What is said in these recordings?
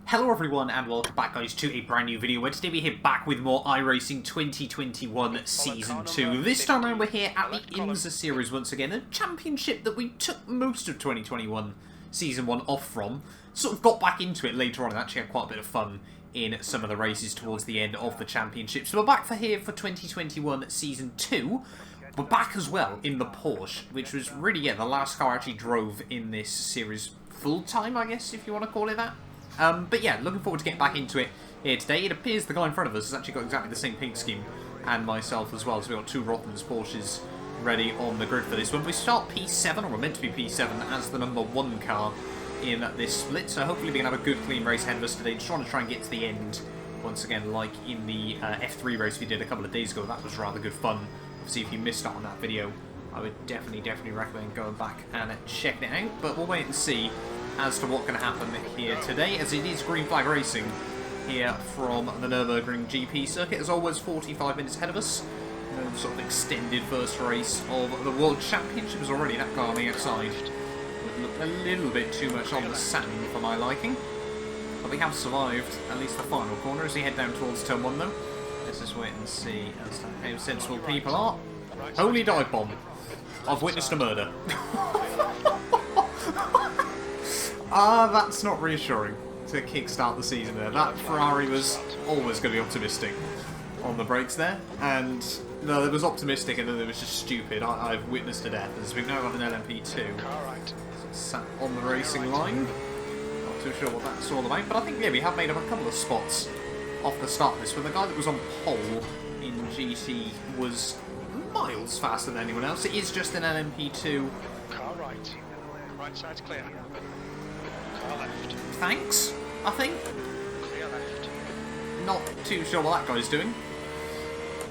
Hello everyone and welcome back guys to a brand new video where today we're here back with more iRacing 2021 Season 2. This time around we're here at the IMSA series once again, a championship that we took most of 2021 Season 1 off from. Sort of got back into it later on and actually had quite a bit of fun in some of the races towards the end of the championship. So we're back here for 2021 Season 2. We're back as well in the Porsche, which was really, the last car I actually drove in this series full time, I guess, if you want to call it that. But yeah, looking forward to getting back into it here today. It appears the guy in front of us has actually got exactly the same paint scheme, and myself as well. So we've got two Rothmans Porsches ready on the grid for this one. We start P7, or we're meant to be P7, as the number 1 car in this split. So hopefully we can have a good clean race ahead of us today. Just trying to try and get to the end once again, like in the F3 race we did a couple of days ago. That was rather good fun. Obviously, if you missed out on that video, I would definitely recommend going back and checking it out. But we'll wait and see as to what can happen here today, as it is green flag racing here from the Nurburgring GP circuit. As always, 45 minutes ahead of us. No sort of extended first race of the World Championship is already that car on the outside. Would look a little bit too much on the sand for my liking. But we have survived at least the final corner as we head down towards turn 1 though. Let's just wait and see as to how sensible people are. Holy dive bomb. I've witnessed a murder. That's not reassuring to kickstart the season there. That Ferrari was always going to be optimistic on the brakes there. And no, it was optimistic and then it was just stupid. I've witnessed a death as we've now got an LMP2 sat on the racing line. Not too sure what that's all about, but I think, yeah, we have made up a couple of spots off the start of this, where the guy that was on pole in GT was miles faster than anyone else. It is just an LMP2. Car right. Right side's clear. Car left. Thanks, I think. Clear left. Not too sure what that guy's doing.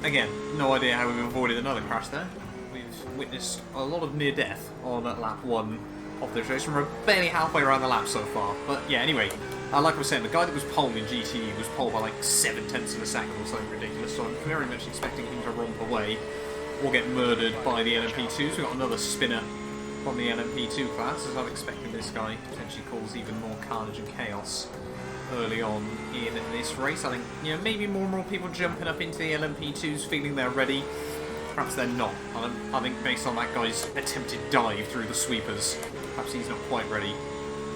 Again, no idea how we've avoided another crash there. We've witnessed a lot of near death on lap 1 of this race. We're barely halfway around the lap so far. But yeah, anyway, like I was saying, the guy that was pole in GTE was pole by like 7/10 of a second or something ridiculous. So I'm very much expecting him to romp away or get murdered by the LMP2s. We've got another spinner from the LMP2 class, as I'm expecting this guy potentially cause even more carnage and chaos early on in this race. I think, you know, maybe more and more people jumping up into the LMP2s feeling they're ready. Perhaps they're not. I think based on that guy's attempted dive through the sweepers, perhaps he's not quite ready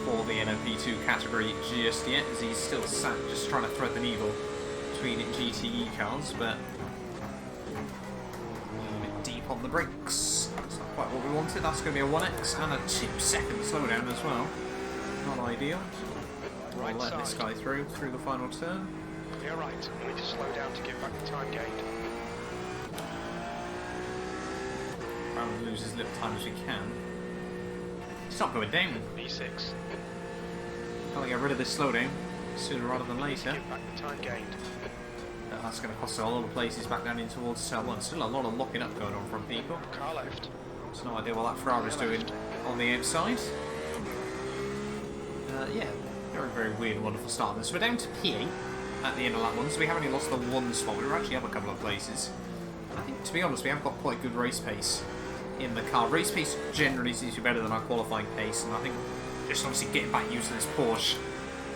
for the LMP2 category just yet, as he's still sat just trying to thread the needle between GTE cars, but a bit deep on the brakes. That's not quite what we wanted. That's going to be a 1x and a 2-second slowdown as well. Not ideal. We'll let this guy through the final turn. You're right. We need to slow down to give back the time gained. Try and lose as little time as we can. It's not going down. B6. Got to get rid of this slowdown sooner rather than later. Give back the time gained. That's going to cost us a lot of places back down in towards turn 1. Still a lot of locking up going on from people. Car left. There's no idea what that Ferrari's doing on the outside. Yeah, very weird and wonderful start. So we're down to P8 at the end of lap 1, so we haven't only lost the 1 spot. We're actually up a couple of places. I think, to be honest, we have got quite good race pace in the car. Race pace generally seems to be better than our qualifying pace, and I think just obviously getting back used to this Porsche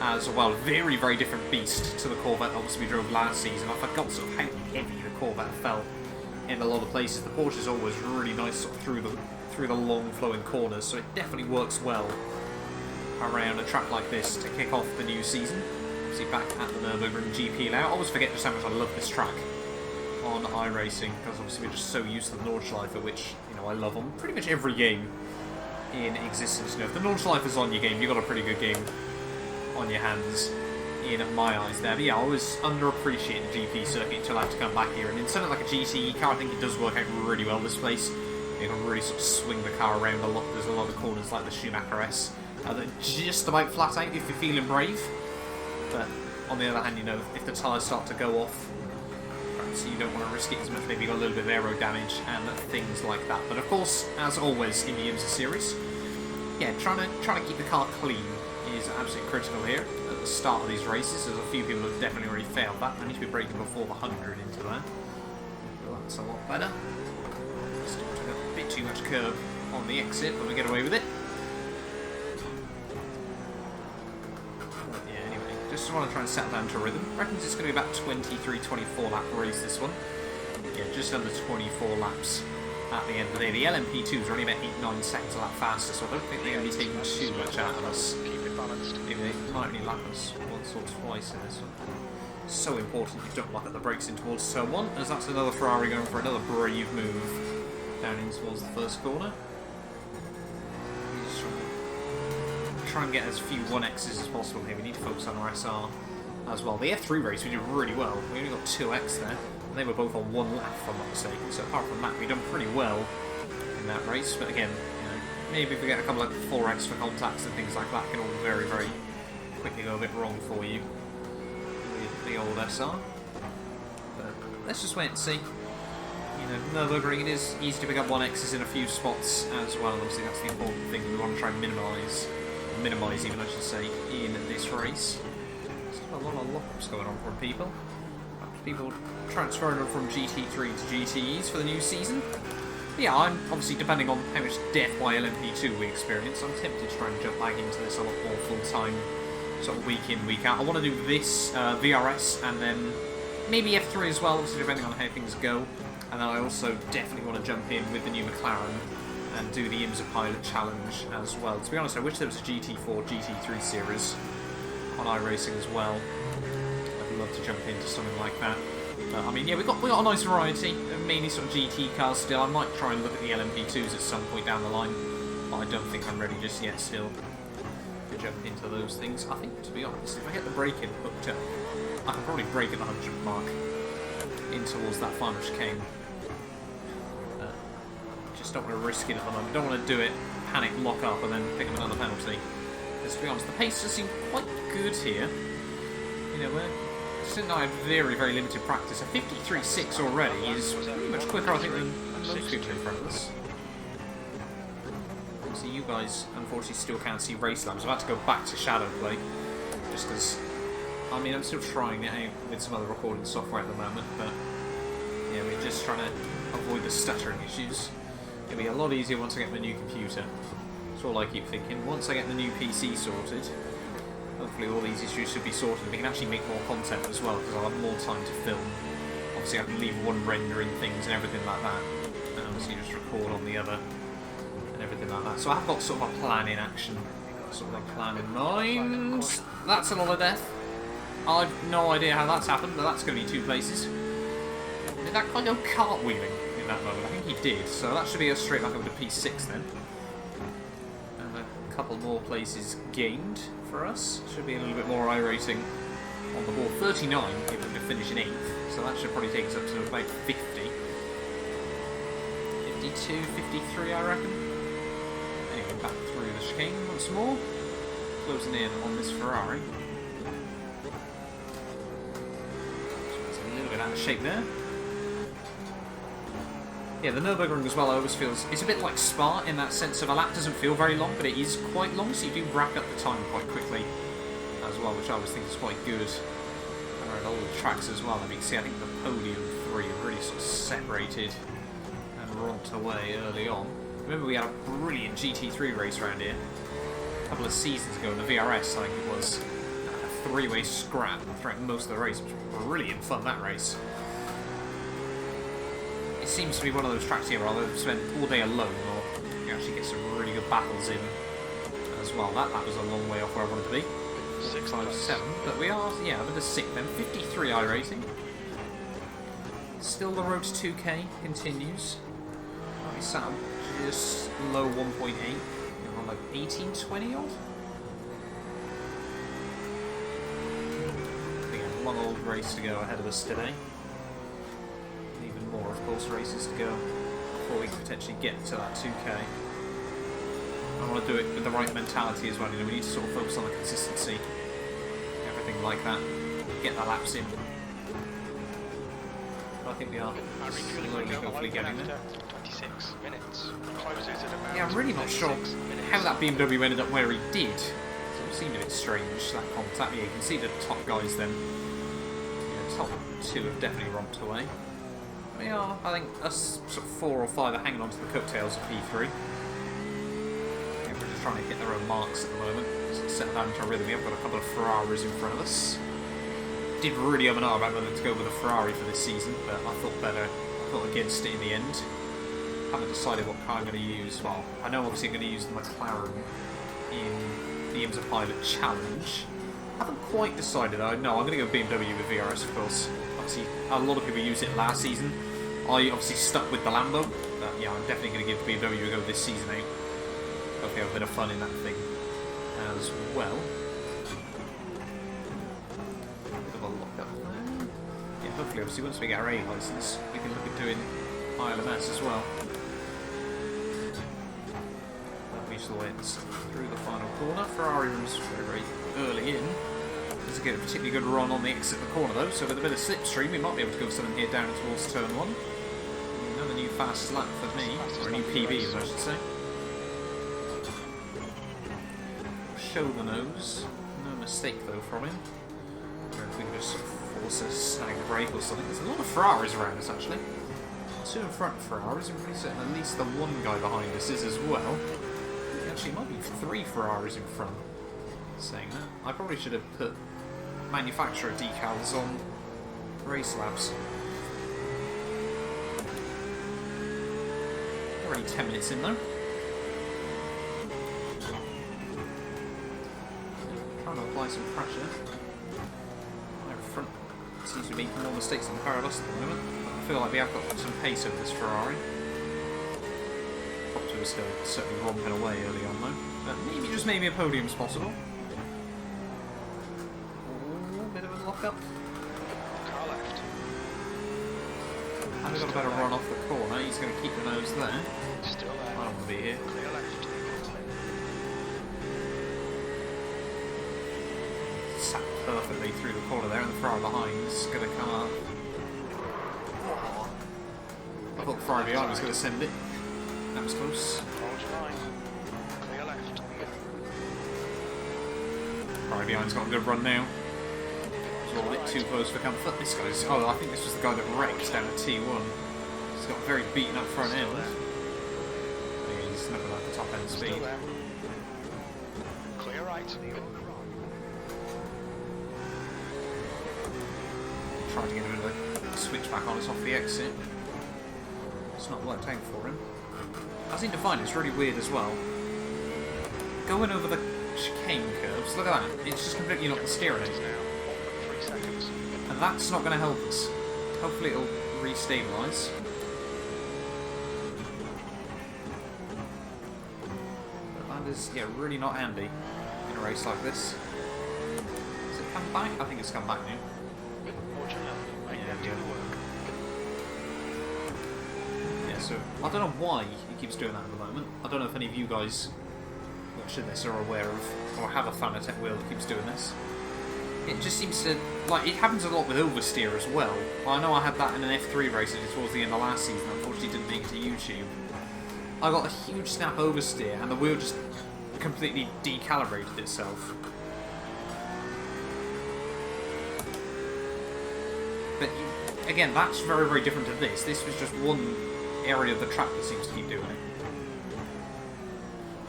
as well. Very different beast to the Corvette obviously we drove last season. I forgot sort of how heavy the Corvette felt in a lot of places. The Porsche is always really nice sort of through the long flowing corners, so it definitely works well around a track like this to kick off the new season. Obviously back at the Nurburgring GP now. I always forget just how much I love this track on iRacing, because obviously we're just so used to the Nordschleife, which, you know, I love on pretty much every game in existence. You know, if the Nordschleife is on your game, you've got a pretty good game on your hands in my eyes there. But yeah, I always underappreciate the GP circuit until I have to come back here, and in something like a GTE car, I think it does work out really well this place. You can really sort of swing the car around a lot. There's a lot of corners like the Schumacher S that are just about flat out if you're feeling brave. But on the other hand, you know, if the tyres start to go off, perhaps you don't want to risk it as much. Maybe you got a little bit of aero damage and things like that. But of course, as always in the IMSA series, yeah, trying to keep the car clean is absolutely critical here at the start of these races. There's a few people have definitely already failed that. I need to be braking before the 100 into there. Well, that's a lot better. Still took a bit too much curb on the exit, but we get away with it. Just want to try and settle down to rhythm. Reckons it's going to be about 23-24 lap race, this one. Yeah, just under 24 laps at the end of the day. The LMP2s are only about 8-9 seconds a lap faster, so I don't think they're going to be taking too much out of us. Keep it balanced. Maybe they might only lap us once or twice in this one. So important you don't lock at the brakes in towards turn 1, as that's another Ferrari going for another brave move down in towards the first corner. He's trying to get as few 1Xs as possible here. We need to focus on RSR as well. The F3 race we did really well. We only got 2X there, and they were both on 1 lap if I'm not mistaken. So apart from that, we've done pretty well in that race. But again, you know, maybe if we get a couple of 4X for contacts and things like that, it can all very, very quickly go a bit wrong for you. The old SR. But let's just wait and see. You know, Nurburgring, it is easy to pick up 1Xs in a few spots as well. Obviously, that's the important thing we want to try and minimise even, I should say, in this race. Still a lot of lockups going on from people. People transferring them from GT3 to GTEs for the new season. But yeah, I'm obviously, depending on how much death by LMP2 we experience, I'm tempted to try and jump back into this a lot more full-time, sort of week in, week out. I want to do this, VRS, and then maybe F3 as well, obviously depending on how things go. And then I also definitely want to jump in with the new McLaren and do the IMSA Pilot Challenge as well. To be honest, I wish there was a GT4, GT3 series on Iracing as well. I'd love to jump into something like that. I mean, yeah, we got a nice variety, mainly sort of GT cars still. I might try and look at the LMP2s at some point down the line, but I don't think I'm ready just yet still to jump into those things. I think, to be honest, if I get the braking hooked up, I can probably brake at the 100 mark in towards that final chicane. Just don't want to risk it at the moment. Don't want to do it, panic, lock up, and then pick up another penalty. Because to be honest, the pace does seem quite good here. You know, since I have very, very limited practice, a 53.6 already is pretty much quicker, I think, than most people in front of us. So you guys, unfortunately, still can't see race laps. I've had to go back to shadow play, just because, I mean, I'm still trying it out with some other recording software at the moment, but yeah, we're just trying to avoid the stuttering issues. It'll be a lot easier once I get my new computer. That's all I keep thinking. Once I get the new PC sorted, hopefully all these issues should be sorted. We can actually make more content as well, because I'll have more time to film. Obviously I can leave one rendering things and everything like that, and obviously just record on the other, and everything like that. So I've got sort of a plan in action, sort of a plan in mind. That's a lot of death. I've no idea how that's happened, but that's going to be 2 places. Did that guy go cartwheeling in that moment? I think he did, so that should be a straight back over to P6 then. And a couple more places gained for us. Should be a little bit more Iracing on the board. 39 if we finish in 8th, so that should probably take us up to about 50. 52, 53 I reckon. Anyway, back through the chicane once more. Closing in on this Ferrari. So it's a little bit out of shape there. Yeah, the Nurburgring as well always feels, it's a bit like Spa in that sense of a lap doesn't feel very long, but it is quite long, so you do rack up the time quite quickly as well, which I always think is quite good. And all the tracks as well, I mean, you can see I think the podium 3 are really sort of separated and romped away early on. Remember we had a brilliant GT3 race around here a couple of seasons ago in the VRS, I think it was a 3-way scrap throughout most of the race. It was brilliant fun, that race. It seems to be one of those tracks here where I'll spend all day alone, or you actually get some really good battles in as well. That was a long way off where I wanted to be. 6, 5, 7, but we are, yeah, up into 6th then. 53 Iracing. Still the road to 2K continues. We sat on just low 1.8, on like 18, 20 odd. I think a long old race to go ahead of us today. More, of course, races to go before we can potentially get to that 2K. I want to do it with the right mentality as well. You know, we need to sort of focus on the consistency, everything like that. Get the laps in. But I think we are slowly, hopefully getting there. 26 minutes. Yeah, I'm really not sure how that BMW ended up where he did. It seemed a bit strange, that contact. Yeah, you can see the top guys then. Yeah, top 2 have definitely romped away. Yeah, I think us sort of 4 or 5 are hanging on to the coattails of P3. I think we're just trying to hit their own marks at the moment. settle down into a rhythm. We have got a couple of Ferraris in front of us. Did really and ah about whether to go with a Ferrari for this season, but I thought against it in the end. Haven't decided what car I'm going to use. Well, I know obviously I'm going to use the McLaren in the IMSA Pilot Challenge. Haven't quite decided though. No, I'm going to go BMW with VRS, of course. Obviously, a lot of people used it last season. I obviously stuck with the Lambo, but yeah, I'm definitely going to give BMW a go this season out. Hopefully have a bit of fun in that thing as well. Bit of a lock-up there. Yeah, hopefully, obviously, once we get our A license, we can look at doing ILMS as well. That reaches the way through the final corner. Ferrari was very, very early in. Doesn't get a particularly good run on the exit of the corner though, so with a bit of slipstream we might be able to go for something here down towards turn 1. Another new fast lap for me, or a new PB as I should say. Show the nose. No mistake though from him. I don't know if we can just force a snag brake or something. There's a lot of Ferraris around us actually. 2 in front Ferraris, I'm pretty certain at least the one guy behind us is as well. Actually, it might be 3 Ferraris in front. Saying that. I probably should have put manufacturer decals on race labs. Already 10 minutes in though. Trying to apply some pressure. My front seems to be making more mistakes than the car at us at the moment. I feel like we have got some pace over this Ferrari. Top 2 is still certainly romping away early on though. But maybe, just maybe a podium's possible. Lock up. Car left. And we've got a better run off the corner. He's going to keep the nose there. Still there. I don't want to be here. Clear left. Sat perfectly through the corner there, and the Ferrari behind is going to come up. Oh. I thought the Ferrari behind was going to send it. That was close. Orange line. Clear left. Ferrari behind's got a good run now. A little bit too close for comfort. This guy's... Oh, I think this was the guy that wrecked down at T1. He's got very beaten up front end. Yeah, he's never like the top end speed. Clear right. Trying to get a bit of a switch back on us off the exit. It's not worked out for him. I seem to find it's really weird as well. Going over the chicane curves, look at that. It's just completely not the steering. And that's not going to help us. Hopefully it'll re-stabilise. But that is, yeah, really not handy in a race like this. Has it come back? I think it's come back now. Yeah, so I don't know why he keeps doing that at the moment. I don't know if any of you guys watching this are aware of, or have a Fanatec wheel that keeps doing this. It just seems to, like, it happens a lot with oversteer as well. I know I had that in an F3 race towards the end of last season, unfortunately didn't make it to YouTube. I got a huge snap oversteer and the wheel just completely decalibrated itself. But again, that's very, very different to this. This was just one area of the track that seems to keep doing it.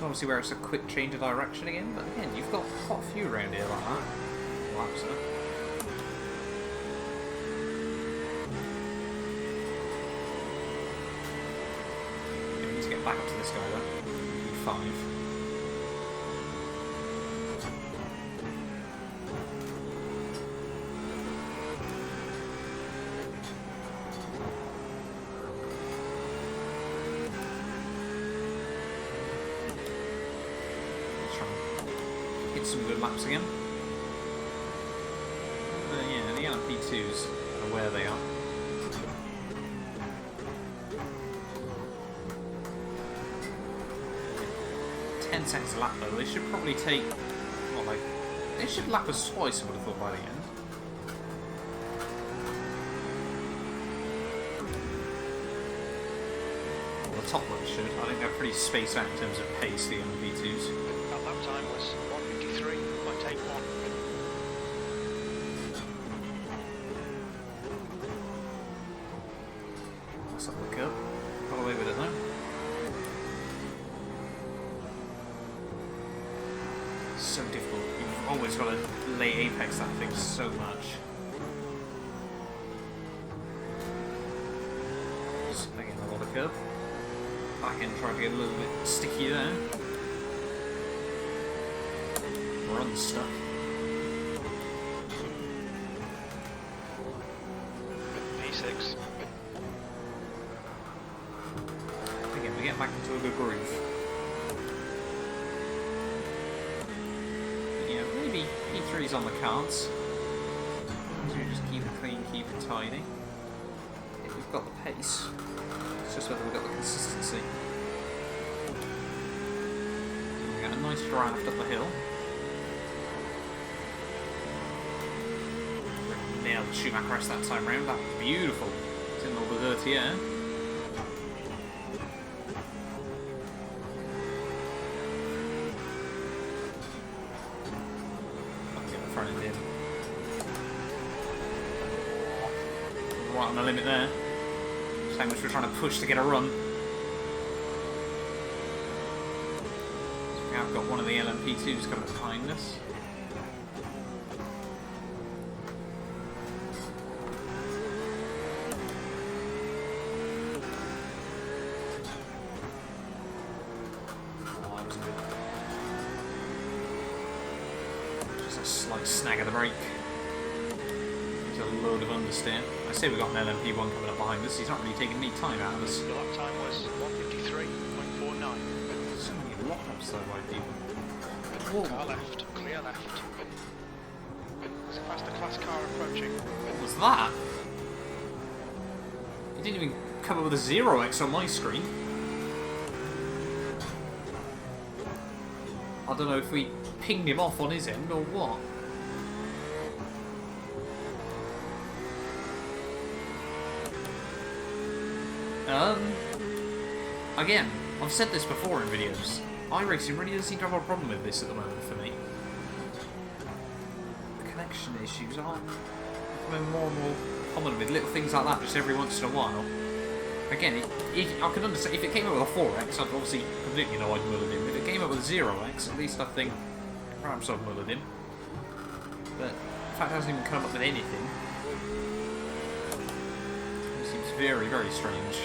Obviously where it's a quick change of direction again, but again, you've got quite a few around here like that. Laps up. Yeah, we need to get back up to this guy though. We need 5. Let's try and get some good laps again. Yeah, the LP2s are where they are. 10 seconds a lap though. They should probably take, what, like, they should lap us twice, I would have thought, by the end. Well, the top one should. I think they're pretty spaced out in terms of pace, the LP2s. That lap time was 1:53. Might take 1. Let's have a look up. Got away with it though. so difficult. You've always got to lay apex that thing so much. Just again a lot of curve. Back end trying to get a little bit sticky there. We're unstuck. P6. Again, we get back into a good groove. But, yeah, maybe P3's on the cards. So we just keep it clean, keep it tidy. If we've got the pace, it's just whether we've got the consistency. We got a nice draft up the hill. Nailed the Schumacher S that time round. That was beautiful. It's in all the dirty air. I'll get the front end in. Right on the limit there. Just how much we're trying to push to get a run. So we have got one of the LMP2s coming behind us. Slight snag of the brake. There's a load of understeer. I say we've got an LMP1 coming up behind us. He's not really taking any time out of us. The lap time was 1:53.49. So many lockups though by people. Car left, clear left. There's a faster class car approaching. What was that? He didn't even come up with a 0x on my screen. I don't know if we pinged him off on his end or what. Again, I've said this before in videos. iRacing really doesn't seem to have a problem with this at the moment for me. The connection issues are becoming more and more common with little things like that just every once in a while. Again, I can understand, if it came up with a 4x, I'd obviously completely know I'd mullered him. If it came up with a 0x, at least I think perhaps I'd mullered him. But the fact it hasn't even come up with anything, it seems very, very strange.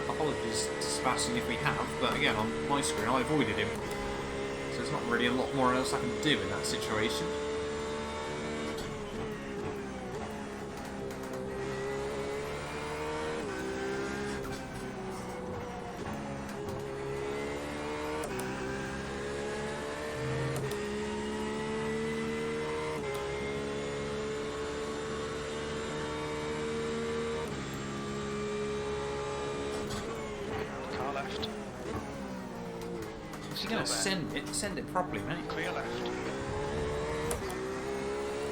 Apologies to Sebastian if we have, but again, on my screen I avoided him. So there's not really a lot more else I can do in that situation. If you're going to send it properly, mate. Clear left.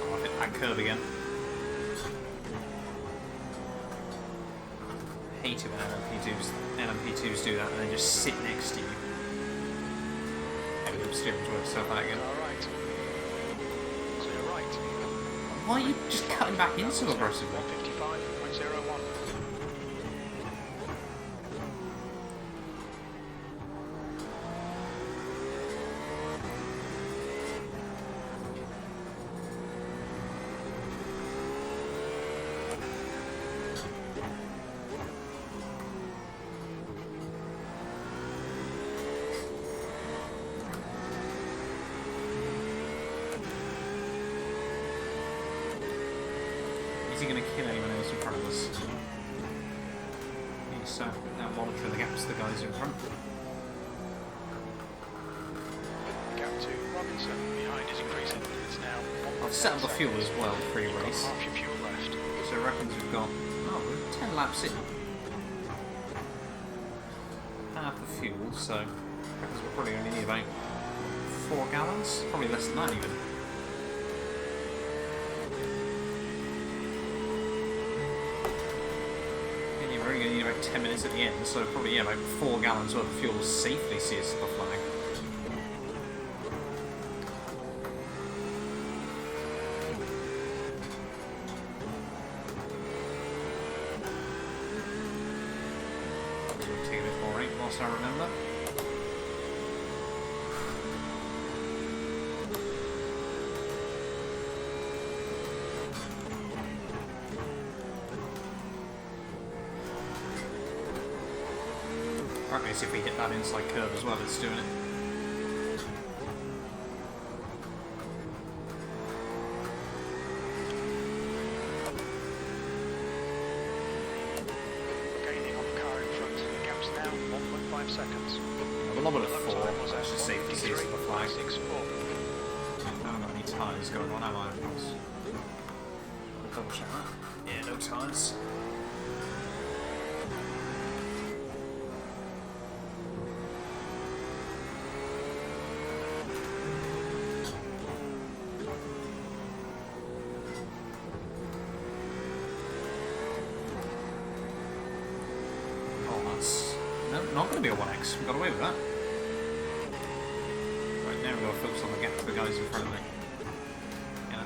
Oh, I hit that curve again. I hate it when LMP2s do that and then just sit next to you. Maybe the steering towards stuff out again. All right. Clear right. Why are you just cutting back in so aggressively? 155.01. Is he going to kill anyone else in front of us? He's now monitoring the gaps the guys in front. Gap to Robinson. Behind is increasing. It's now. I've set up the fuel as well pre-race. Half your fuel left. So it reckons we've got, we're 10 laps in. Half the fuel, so it reckons we're probably only need about 4 gallons? Probably less than that even. We're only going to need about 10 minutes at the end, so probably about 4 gallons worth of fuel will safely see us to the flag. Take a bit more, whilst I remember. Practically, see if we hit that inside curve as well, it's doing it. Gaining on the car in front. Gaps now 1.5 seconds. A little bit of 4, that's just safe to see it's on the flag. 1:53.64. I haven't got any tyres going on, am I? Double check that. Yeah, no tyres. Not going to be a 1x, we got away with that. Right, now we've got to focus on the gap to the guys in front of me. Yeah, I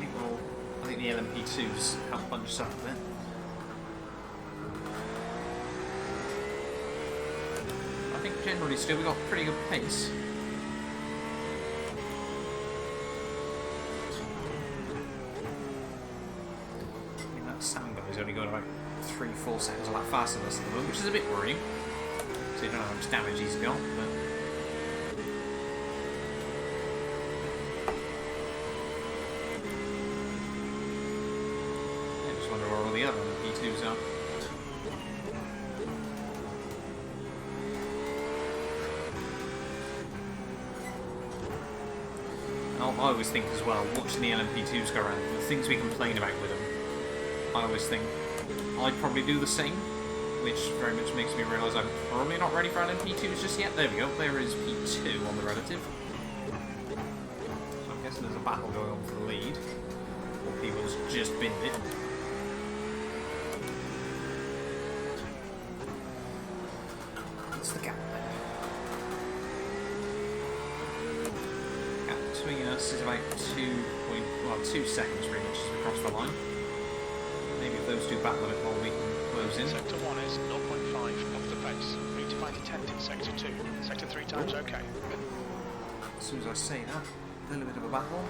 think the LMP2s help punch us up a bit. I think generally still we got pretty good pace. I think that sound guy's only got about 3-4 seconds a lap faster than us at the moment, which is a bit worrying. So you don't know how much damage he's got, but... I just wonder where all the other P2s are. And I always think as well, watching the LMP2s go around, the things we complain about with them, I always think I'd probably do the same. Which very much makes me realise I'm probably not ready for LMP2s just yet. There we go, there is P2 on the relative. So I'm guessing there's a battle going on for the lead. Or people's just binned it. What's the gap then? Gap between us is about 2 seconds pretty much as we cross the line. Maybe if those two battle a bit more we can close in. Sector 1 is 0.5 off the pace. Need to find a 10th in Sector 2. Sector 3 times okay. As soon as I say that, a little bit of a battle.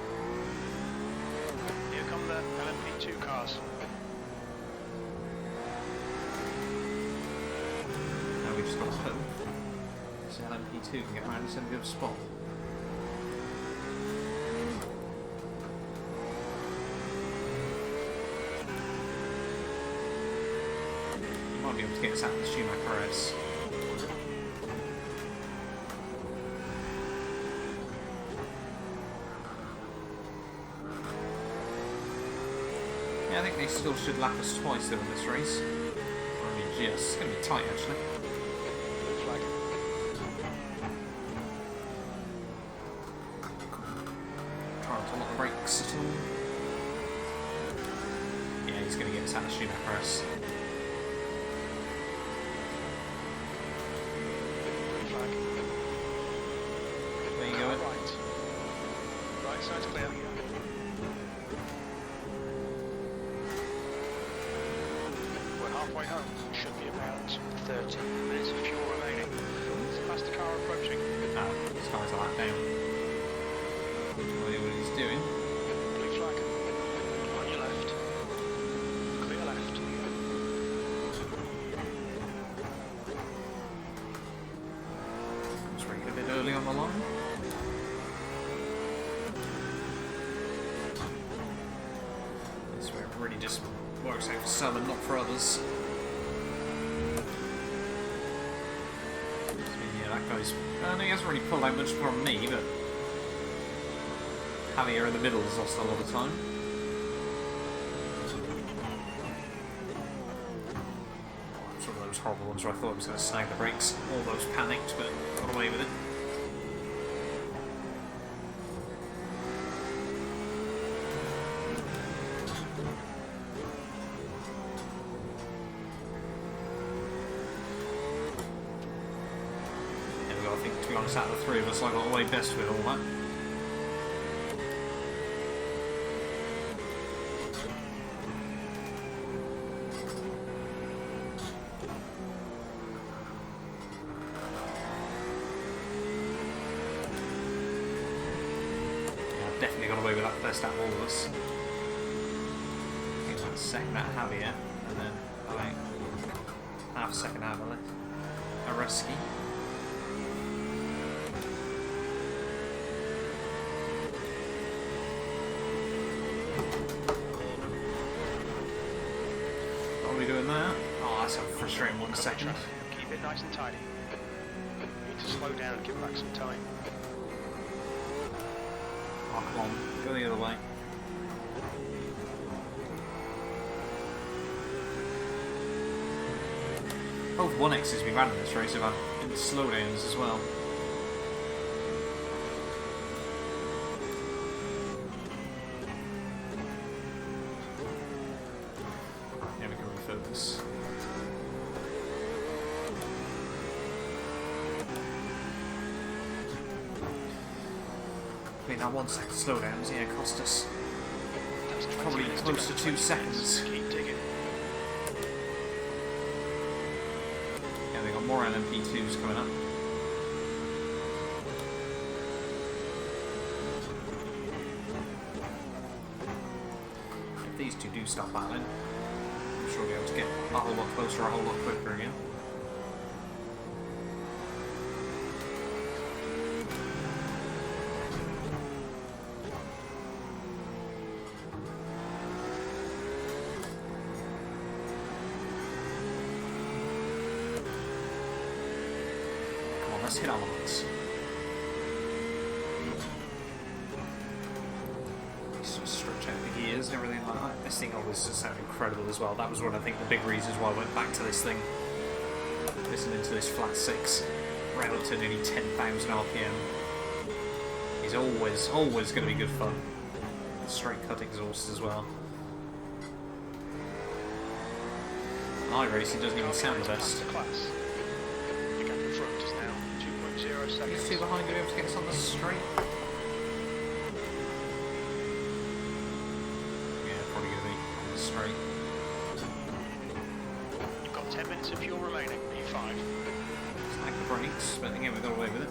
Here come the LMP2 cars. Now we've just got to hope this LMP2 can get around in a good spot. Be able to get us out of the Schumacher RS. Yeah, I think they still should lap us twice though in this race. Or only just. It's going to be tight actually. Blue flag. Trying to lock the brakes at all. Yeah, he's going to get us out of the Schumacher RS. Right side's clear. We're halfway home. Should be about 30 minutes of fuel remaining. There's a faster car approaching. Ah, this guy's a lap down. What he's doing. Blue flag. On your left. Clear left. Just braking a bit early on the line. Really just works out for some and not for others. Yeah, that guy's... I know he hasn't really pulled out much from me, but Javier in the middle has lost a lot of time. Oh, it's one of those horrible ones where I thought I was going to snag the brakes. Almost panicked, but got away with it. To be honest, out of the three of us, I got away best with all that. Yeah, I've definitely got away with that best out of all of us. I think that's second out of Javier, and then about half a second out of Iracing. Probably doing that. Oh, that's a frustrating 1 second. Keep it nice and tidy. Need to slow down and give back some time. Oh, come on. Go the other way. Both 1Xs we ran in this race have had slowdowns as well. Yeah, we can refocus. I mean, that 1 second slowdowns, yeah, cost us probably close to 2 seconds. Keep digging. Yeah, they got more LMP2s coming up. If these two do stop battling, I'm sure we'll be able to get a whole lot closer, a whole lot quicker again. Let's hit our marks. Sort of stretch out the gears and everything like that. This thing always just sounded incredible as well. That was one of, I think, the big reasons why I went back to this thing. Listening to this flat 6, right up to nearly 10,000 RPM. Is always going to be good fun. Straight cut exhaust as well. iRacing doesn't even sound the best. These two behind, going to be able to get us on the straight. Yeah, probably going to be on the straight. You've got 10 minutes of fuel remaining, P5. Snag the brakes, but again we got away with it.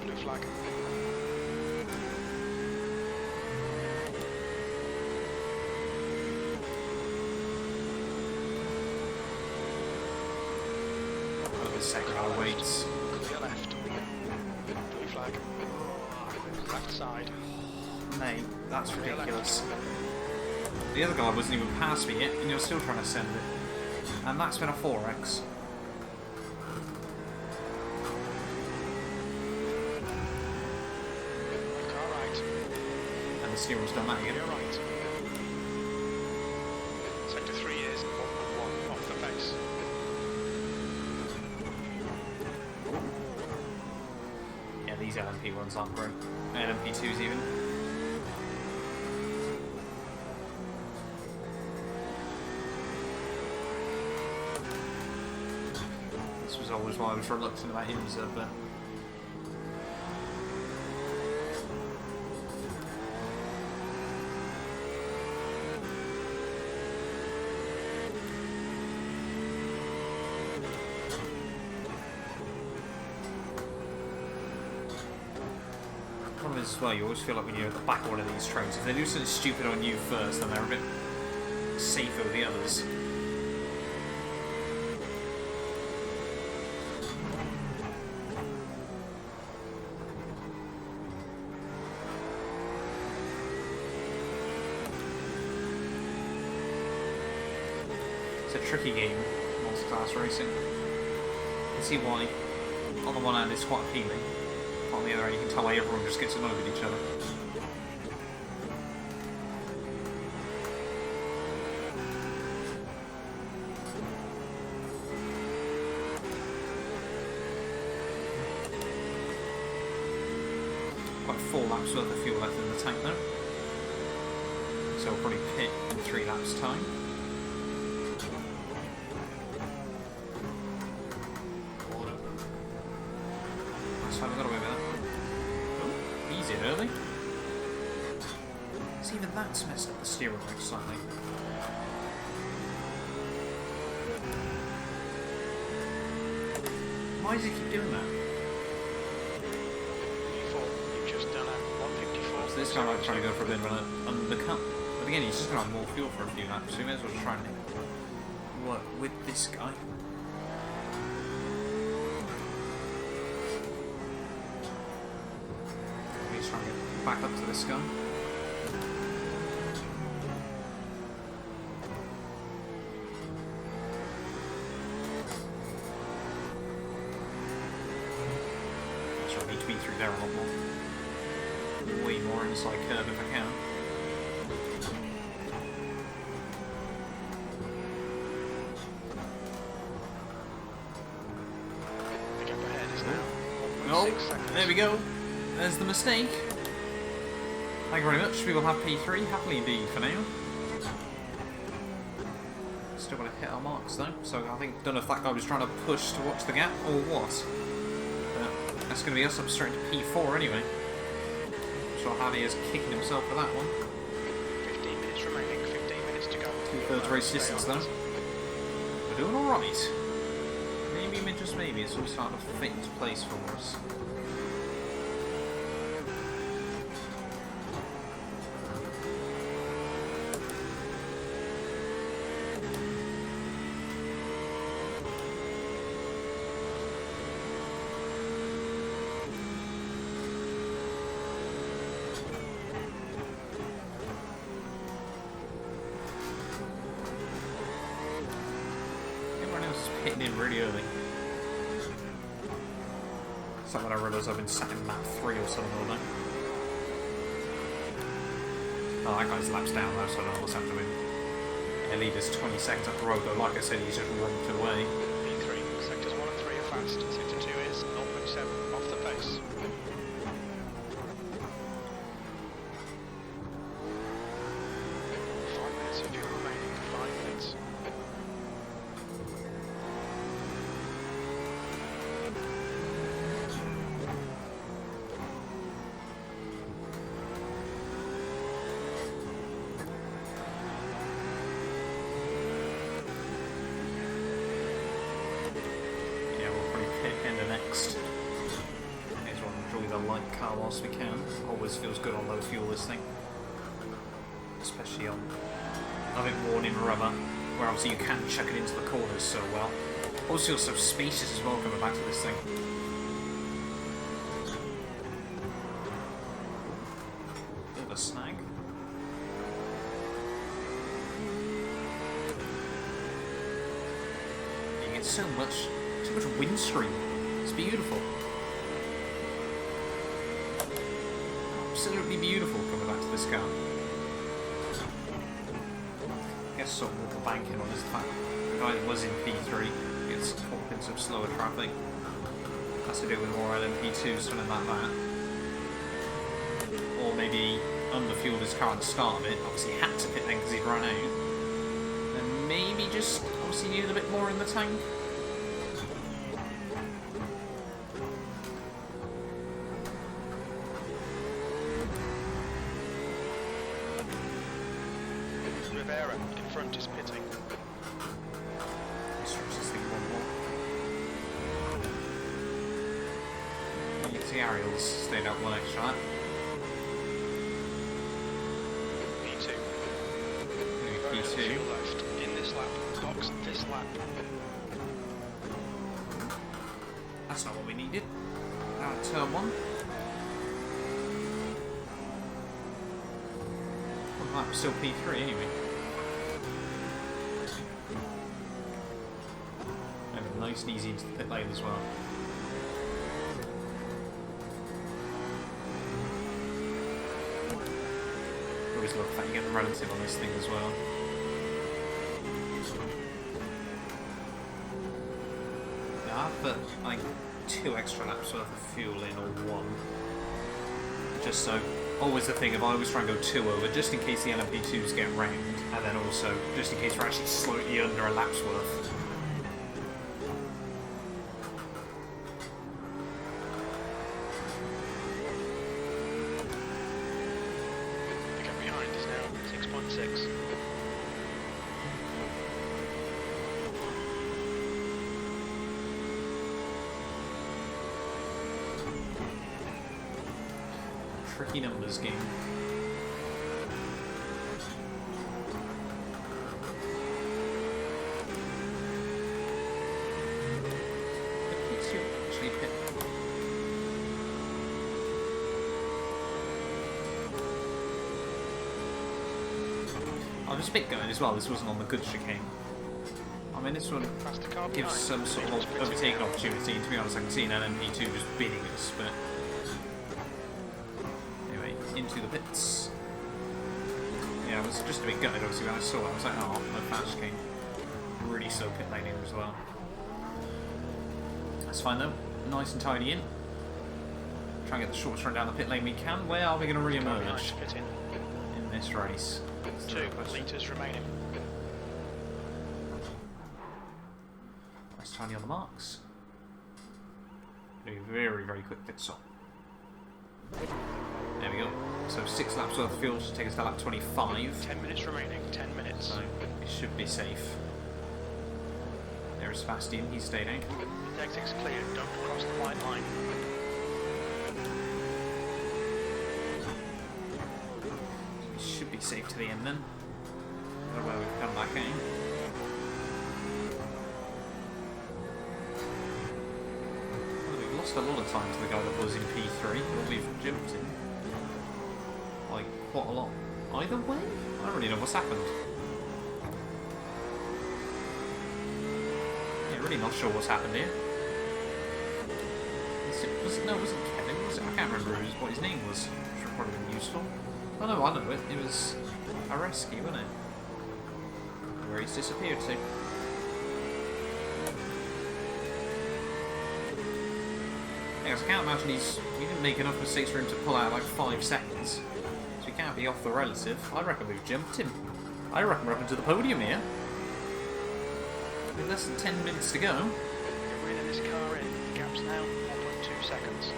Blue flag. Another second hour waits. Left. Blue flag. Left side. Mate, that's ridiculous. The other guy wasn't even past me yet, and you're still trying to send it. And that's been a 4X. Car right. And the steering's done that again. You're right. Sector 3 is 1 off the face. These LMP ones aren't great. LMP2s even. This was always why I was reluctant about IMSA, but as well, you always feel like when you're at the back of one of these trains, if they do something stupid on you first, then they're a bit safer with the others. It's a tricky game, multi-class racing. You can see why, on the one hand, it's quite appealing. On the other end, you can tell why everyone just gets annoyed with each other. Quite 4 laps worth of fuel left in the tank now. So we'll probably pit in 3 laps time. So we got away with that. Oh, easy and early. See, even that's messed up the steering wheel slightly. Why does he keep doing that? You've just done a 154. So this guy might try to go for a bit of an undercut. But again, he's just going to have more fuel for a few laps, so we may as well just try and work with this guy. Try and get back up to this guy. need to be through there a lot more. Way more inside curve if I can. The gap ahead is now Oh, 1.6 seconds. there we go. There's the mistake. Thank you very much. We will have P3 happily indeed for now. Still want to hit our marks though, so I think, don't know if that guy was trying to push to watch the gap or what. But that's going to be us up straight to P4 anyway. I'm sure Javi is kicking himself for that one. 15 minutes remaining, 15 minutes to go. 2/3 race distance though. We're doing alright. Maybe, just maybe, it's all starting to fit into place for us. Hitting in really early. It's like when I realise I've been sat in map 3 or something all day. Oh, that guy's laps down though, so I don't know what's happened to him. Yeah, leader's 20 seconds up the road, but like I said, he's just romped away. P3, sectors 1 and 3 are fast, sector 2 is 0.7 off the pace. Car whilst we can. Always feels good on low fuel this thing. Especially on a bit worn in rubber, where obviously you can chuck it into the corners so well. Also feels so spacious as well coming back to this thing. Bit of a snag. You get so much windscreen. It's beautiful. Absolutely beautiful coming back to this car. I guess sort of what we're banking on is the fact the guy that was in P3 gets caught up in some slower traffic. Has to do with more LMP2, something like that. Or maybe underfueled his car at the start of it, obviously had to pit then because he'd run out. And maybe just obviously needed a bit more in the tank. In front is pitting. Stretch this thing one more. You can see Ariel's stayed out one extra lap. P2. P2. Fuel left in this lap. Box this lap. That's not what we needed. Now turn 1. Well, that was still P3 anyway. Nice and easy into the pit lane as well. Always love the fact you get the relative on this thing as well. Yeah, I've put like 2 extra laps worth of fuel in or 1. Just so, always the thing of I always try and go 2 over just in case the LMP2s get rammed, and then also just in case we're actually slightly under a lap's worth. Tricky numbers game. Actually pit. I was a bit going as well, this wasn't on the good chicane. I mean, this one gives some sort of overtaking opportunity, and to be honest I can see an LMP2 just bidding us, but pits. Yeah, I was just a bit gutted obviously when I saw it. I was like, oh, my fans came really slow pit lane here as well. That's fine though. Nice and tidy in. Try and get the shortest run down the pit lane we can. Where are we going to re-emerge in this race? 2 litres remaining. Nice tiny on the marks. Do a very, very quick pit stop. There we go. So 6 laps worth of fuel should take us to lap 25. 10 minutes remaining, 10 minutes. So it should be safe. There is Sebastian, he's stayed out. The exit's clear, don't cross the white line. It should be safe to the end then. I don't know where we've come back in. We've lost a lot of time to the guy that was in P3, but we've jumped in. Like, quite a lot. Either way? I don't really know what's happened. Yeah, really not sure what's happened here. No, it wasn't Kevin, was it? I can't remember what his name was, which would probably been useful. Oh no, I know it. It was Iracing, wasn't it? Where he's disappeared to. Yeah, I can't imagine we didn't make enough mistakes for him to pull out like 5 seconds. So he can't be off the relative. I reckon we've jumped him. I reckon we're up into the podium here. With less than 10 minutes to go. Get rid of this car in. The gap's now 1.2 seconds.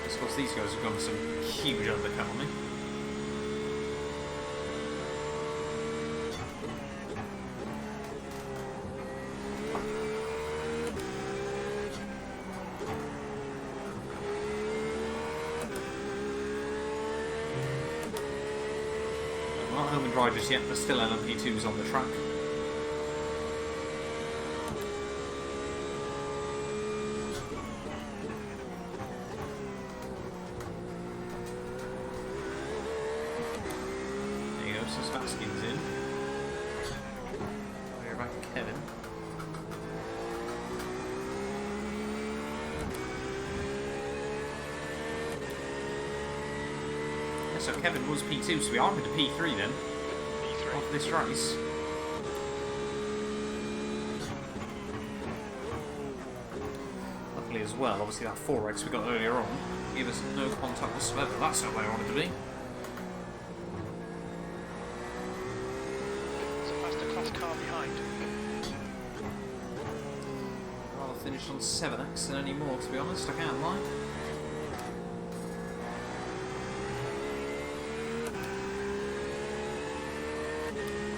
I suppose these guys have gone some huge undercut on me. Not home and dry just yet, but still LMP2s on the track. Sebastian's in. We're back to Kevin. Yeah, so Kevin was P2, so we are into P3 then. P3. Of this race. Luckily as well, obviously that 4X we got earlier on gave us no contact whatsoever. That's not where I wanted to be. Car behind. I'd rather finish on 7X than any more, to be honest, I can't lie.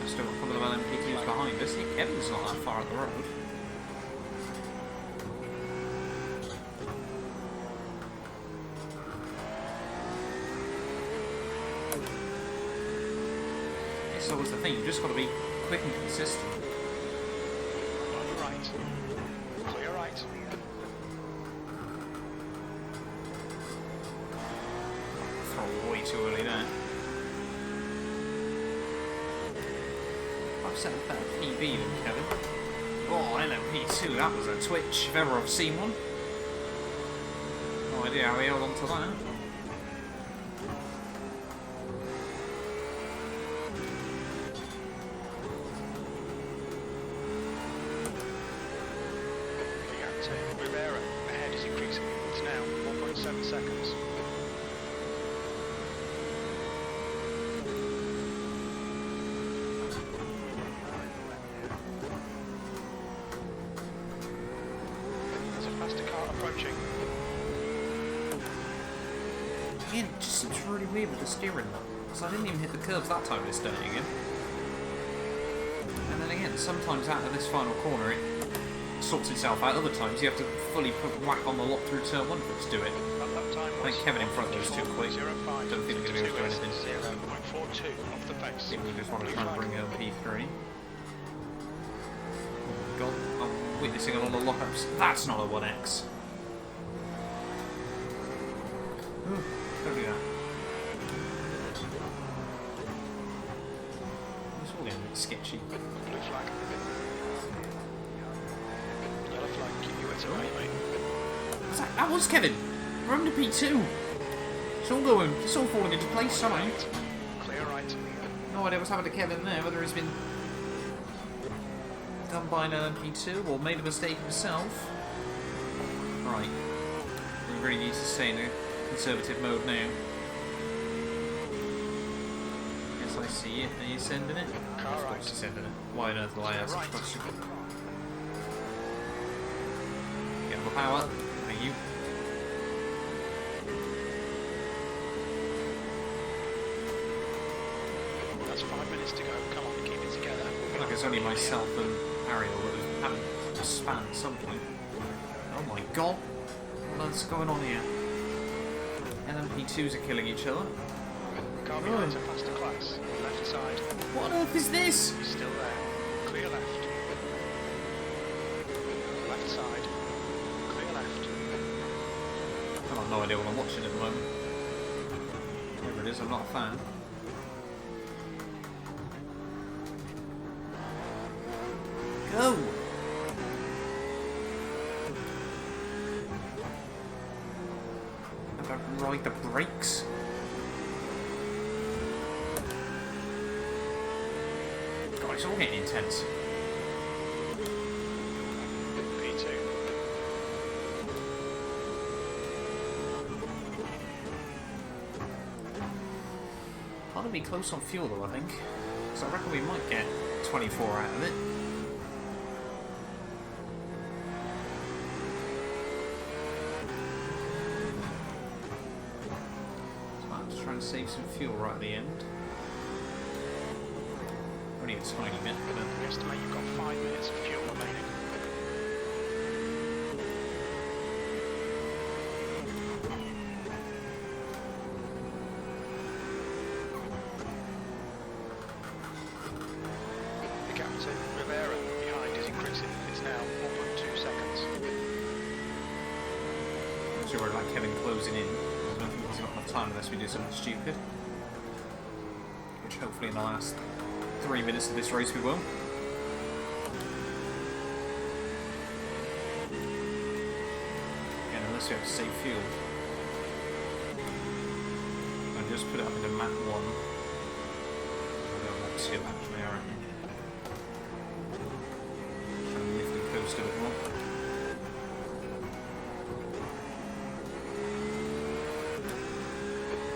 I've still got a couple of LMP2s behind us. Kevin's not that far up the road. It's always the thing, you've just got to be quick and consistent. On your right. Clear right. Throw way too early there. I've set a better PB than Kevin. Oh, LMP2, that was a twitch if ever I've seen one. No idea how he held on to that. Ahead is increasing. It's now 1.7 seconds. There's a faster car approaching. Again, it just seems really weird with the steering. So I didn't even hit the curves that time this day again. And then again, sometimes out of this final corner it sorts itself out. Other times you have to fully put whack on the lock through turn 1 for it to do it. I think Kevin in front of us too quick. Don't think we're going to be able to do anything. 0.42 off the pace. I think we just want to try and bring home P3. Oh god, I'm witnessing a lot of lockups. That's not a 1X. Ooh, don't do that. It's all getting a bit sketchy. Blue flag. Yellow flag, keep you at right, mate. That was Kevin! We're under P2! It's all going, it's all falling into place somehow. Right. Clear right. No idea what's happened to Kevin there, whether he's been done by an LMP2 or made a mistake himself. Right. We really need to stay in a conservative mode now. Yes, I see it. Are you sending it? Car Of right. course you're sending it. Why on earth will I ask Right. a question? Get the power. Thank you. That's 5 minutes to go. Come on, keep it together. I feel like it's only myself and Ariel that have having to span at some point. Oh my god. What's going on here? LMP2s are killing each other. Car behind a faster class. Left side. What on earth is this? Still there. Clear left. Left side. Clear left. I've got no idea what I'm watching at the moment. Whatever it is, I'm not a fan. Go! How about ride the brakes? God, it's all getting intense. P2. Part of me close on fuel though, I think. So I reckon we might get 24 out of it. So I'm just trying to save some fuel right at the end. Only a tiny bit, but We estimate you've got 5 minutes of fuel remaining. The gap to Rivera behind is increasing. It's now 1.2 seconds. I'm sure we're like Kevin closing in. I don't think he's got enough time unless we do something stupid. Which hopefully in the last 3 minutes of this race we will. Again, unless we have to save fuel. And just put it up into map 1. Or map 2 actually, I reckon. Try and lift and coast a bit more.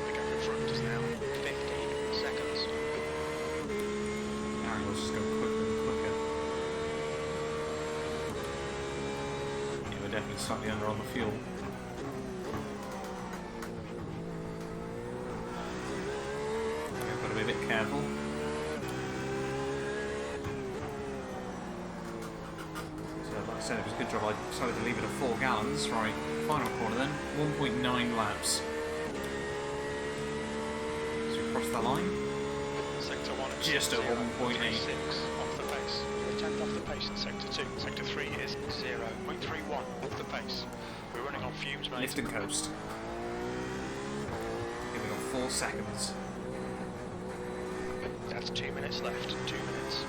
The gap in front is now 15 seconds. Aaron will just go quicker and quicker. Yeah, we're definitely slightly under on the fuel. We've got to be a bit careful. So, like I said, it was a good job I decided to leave it at 4 gallons. Right, final corner then. 1.9 laps. So we cross the line. Sector 1 is Just over 1.8. 0.36 off the pace. You're 10th off the pace in Sector 2. Sector 3 is 0.31 off the pace. We're running on fumes, mate. Lift and coast. Here we go, 4 seconds. That's 2 minutes left. 2 minutes.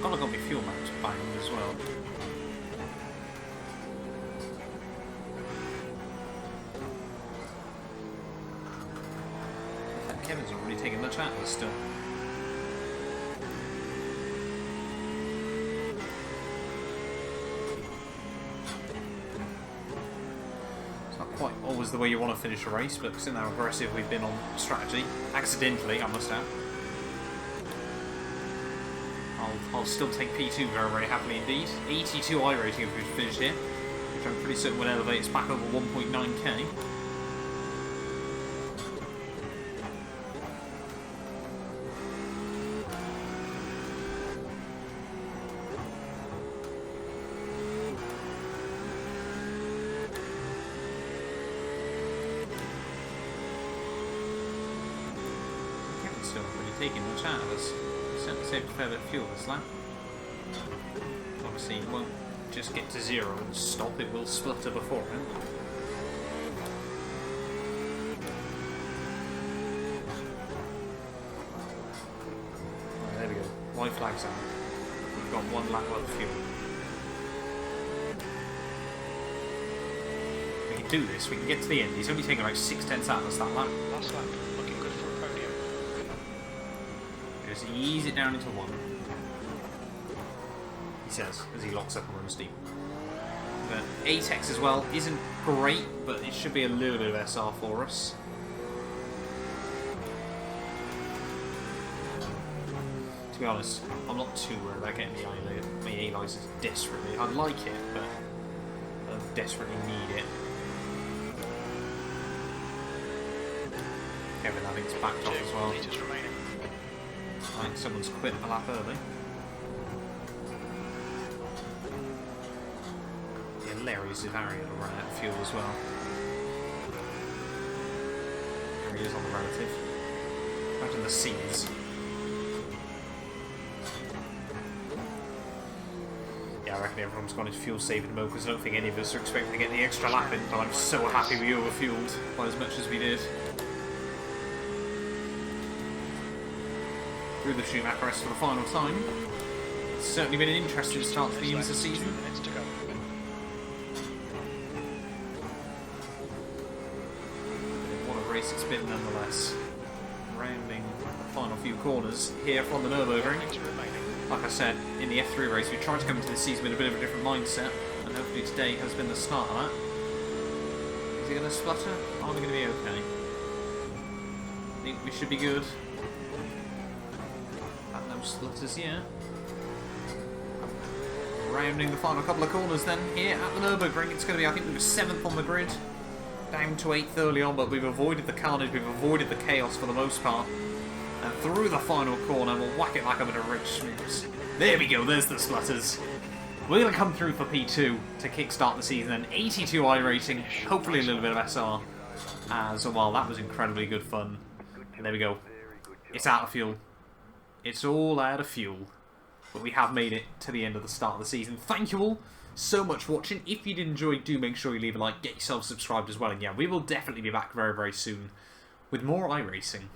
Oh, I've got my fuel maps banged as well. In fact, Kevin's not really taking much out of this still. It's not quite always the way you want to finish a race, but considering how aggressive we've been on strategy, accidentally, I must add. I'll still take P2 very, very happily indeed. 82 I rating if we finish here, which I'm pretty certain will elevate us back over 1.9k. Kevin's still not really taking much out of us. Certainly saved a fair bit of fuel this lap. Obviously it won't just get to 0 and stop, it will splutter beforehand. my flag's on. We've got 1 lap of fuel. We can do this, we can get to the end. He's only taking about 6/10 out of us that lap. Last lap, looking good for a podium. Just ease it down into 1. He says, as he locks up and runs deep. But ATEX as well isn't great, but it should be a little bit of SR for us. To be honest, I'm not too worried about getting my A license desperately. I'd like it, but I don't desperately need it. Kevin, I think it's backed off as well. Meters remaining. I think someone's quit a lap early. Yeah, Larry's Variant will run out of fuel as well. There he is on the relative. Out in the C's. Yeah, I reckon everyone's gone into fuel saving mode because I don't think any of us are expecting to get the extra lap in, but I'm so happy we overfueled by as much as we did. Through the Schumacher S for the final time. It's certainly been an interesting start to the IMSA season. 2 minutes to go. What a race it's been nonetheless. Rounding the final few corners here from the Nurburgring. Meters remaining. Like I said, in the F3 race, we tried to come into the season with a bit of a different mindset, and hopefully today has been the start of that. Is he going to splutter? Are we going to be okay? I think we should be good. No splutters here. Rounding the final couple of corners then, here at the Nurburgring. It's going to be, I think we were 7th on the grid, down to 8th early on, but we've avoided the carnage, we've avoided the chaos for the most part. And through the final corner, we'll whack it back up into Rich Smoops. There we go, there's the splutters. We're going to come through for P2 to kickstart the season, and 82 iRacing, hopefully a little bit of SR as well. That was incredibly good fun. And there we go. It's out of fuel. It's all out of fuel. But we have made it to the end of the start of the season. Thank you all so much for watching. If you did enjoy, do make sure you leave a like, get yourself subscribed as well. And yeah, we will definitely be back very, very soon with more iRacing.